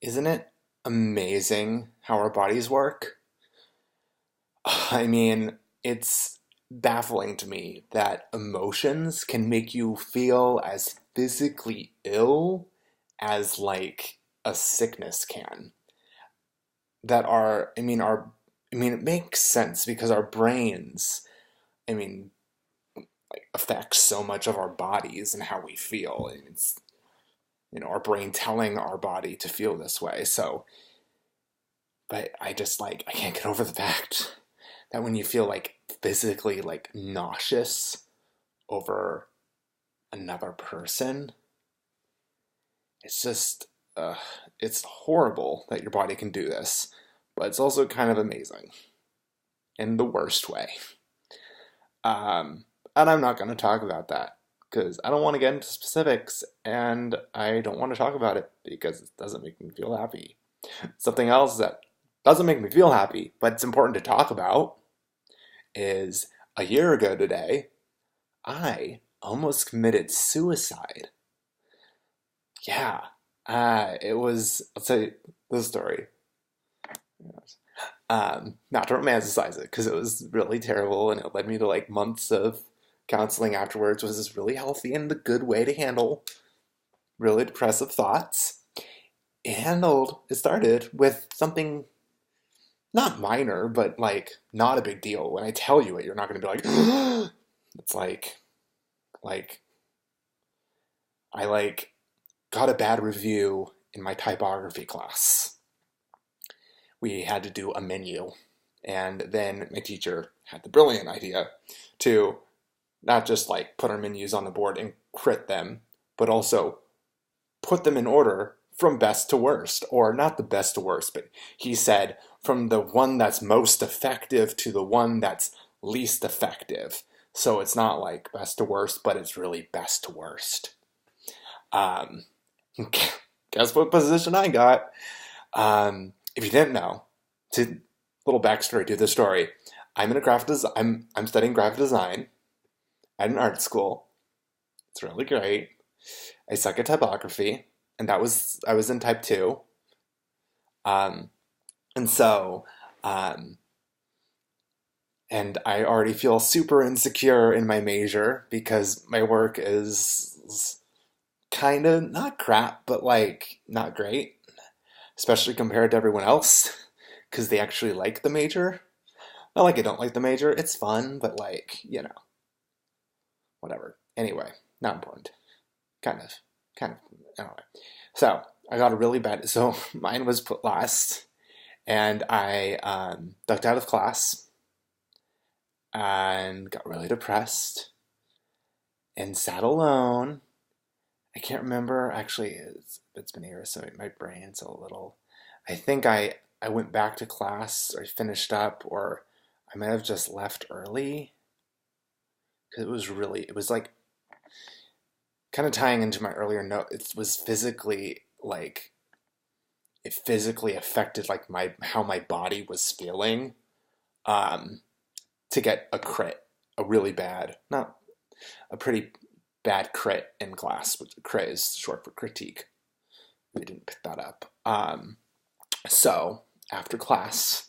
Isn't it amazing how our bodies work? I mean, it's baffling to me that emotions can make you feel as physically ill as like a sickness can. That are, I mean, our, I mean, it makes sense because our brains, I mean, like affect so much of our bodies and how we feel. And it's, our brain telling our body to feel this way. So, but I just like, I can't get over the fact that when you feel like physically like nauseous over another person, it's just, uh, it's horrible that your body can do this, but it's also kind of amazing in the worst way. And I'm not going to talk about that because I don't want to get into specifics and I don't want to talk about it because it doesn't make me feel happy. Something else that doesn't make me feel happy, but it's important to talk about is a year ago today, I almost committed suicide. Yeah, it was, I'll tell you the story. Not to romanticize it because it was really terrible and it led me to like months of counseling afterwards. Was this really healthy and the good way to handle really depressive thoughts. It started with something not minor, but like not a big deal. When I tell you it, you're not going to be like, it's like I like got a bad review in my typography class. We had to do a menu, and then my teacher had the brilliant idea to not just like put our menus on the board and crit them, but also put them in order from best to worst, or not the best to worst, but he said from the one that's most effective to the one that's least effective. So it's not like best to worst, but it's really best to worst. Um, guess what position I got? If you didn't know, to little backstory to the story, I'm in a graphic design. I'm studying graphic design at an art school. It's really great. I suck at typography, and I was in type two. Um, and so, um, and I already feel super insecure in my major because my work is kind of not crap, but like not great, especially compared to everyone else because they actually like the major. Not like I don't like the major, it's fun, but like, whatever. Anyway, not important. Kind of, kind of, anyway. So I got a really bad, so mine was put last, and I ducked out of class and got really depressed and sat alone. I can't remember, actually, it's been years, so my brain's a little, I think I went back to class or I finished up, or I might have just left early because it was like kind of tying into my earlier note. It was physically like it physically affected like my how my body was feeling um, to get a crit, a really bad, not a pretty bad crit in class. But crit is short for critique. We didn't pick that up. So after class,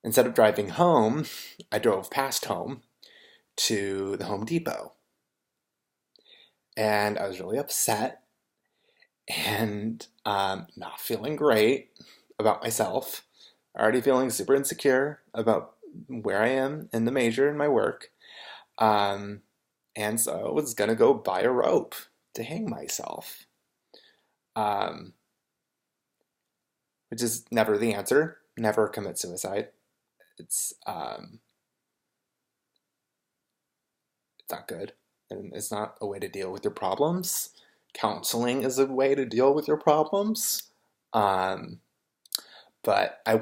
instead of driving home, I drove past home to the Home Depot, and I was really upset and not feeling great about myself. Already feeling super insecure about where I am in the major in my work. Um, and so I was gonna go buy a rope to hang myself, um, which is never the answer. Never commit suicide. It's um, it's not good, and it's not a way to deal with your problems. Counseling is a way to deal with your problems. Um, but I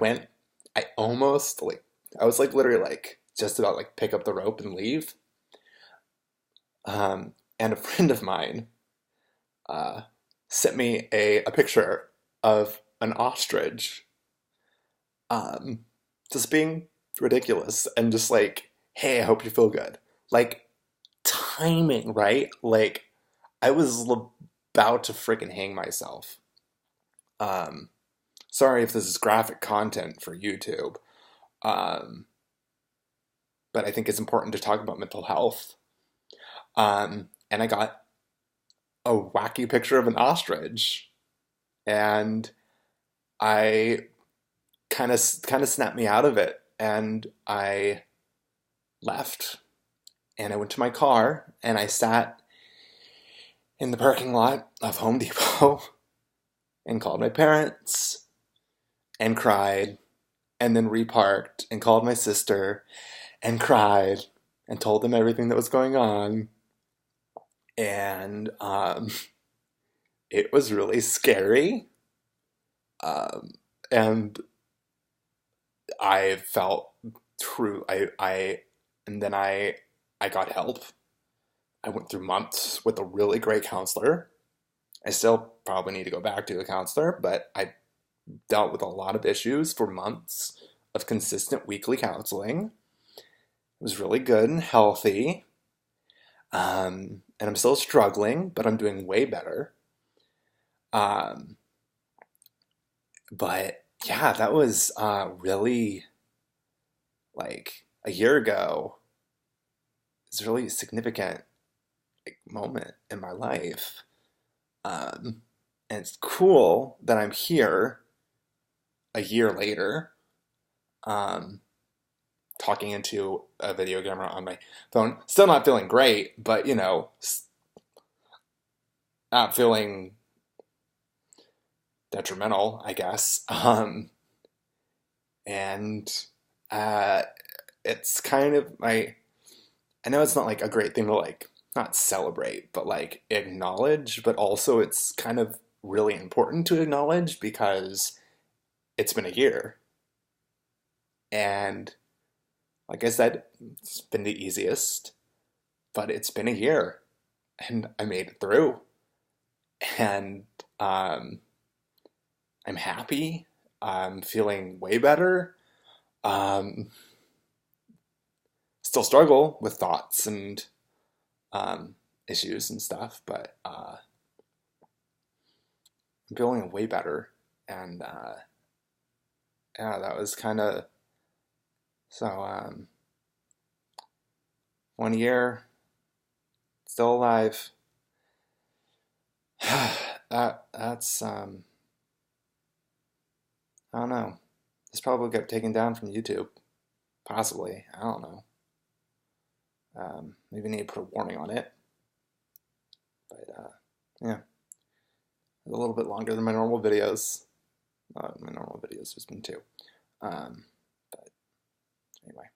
almost like, I was like literally like just about like pick up the rope and leave. And a friend of mine uh, sent me a picture of an ostrich um, just being ridiculous and just like, hey, I hope you feel good. Like, timing, right? Like, I was about to freaking hang myself. Um, Sorry if this is graphic content for YouTube, um, but I think it's important to talk about mental health. And I got a wacky picture of an ostrich, and I kind of snapped me out of it, and I left, and I went to my car, and I sat in the parking lot of Home Depot and called my parents and cried, and then reparked and called my sister and cried and told them everything that was going on. And it was really scary. Um, and I felt true. And then I got help. I went through months with a really great counselor. I still probably need to go back to a counselor, but I dealt with a lot of issues for months of consistent weekly counseling. It was really good and healthy. And I'm still struggling, but I'm doing way better. Um, but yeah, that was really like a year ago. It's a really significant like, moment in my life. And it's cool that I'm here a year later, um, talking into a video camera on my phone. Still not feeling great, but not feeling detrimental, I guess. And uh, it's kind of my. I know it's not like a great thing to like not celebrate, but like acknowledge. But also, it's kind of really important to acknowledge because it's been a year, and like I said, it's been the easiest, but it's been a year, and I made it through, and um, I'm happy. I'm feeling way better. Um, Still struggle with thoughts and um, issues and stuff, but I'm feeling way better. And yeah, that was kind of so. 1 year, still alive. That's I don't know. This probably got taken down from YouTube, possibly. I don't know. Maybe need to put a warning on it. But yeah, a little bit longer than my normal videos. My normal videos has been two. But anyway.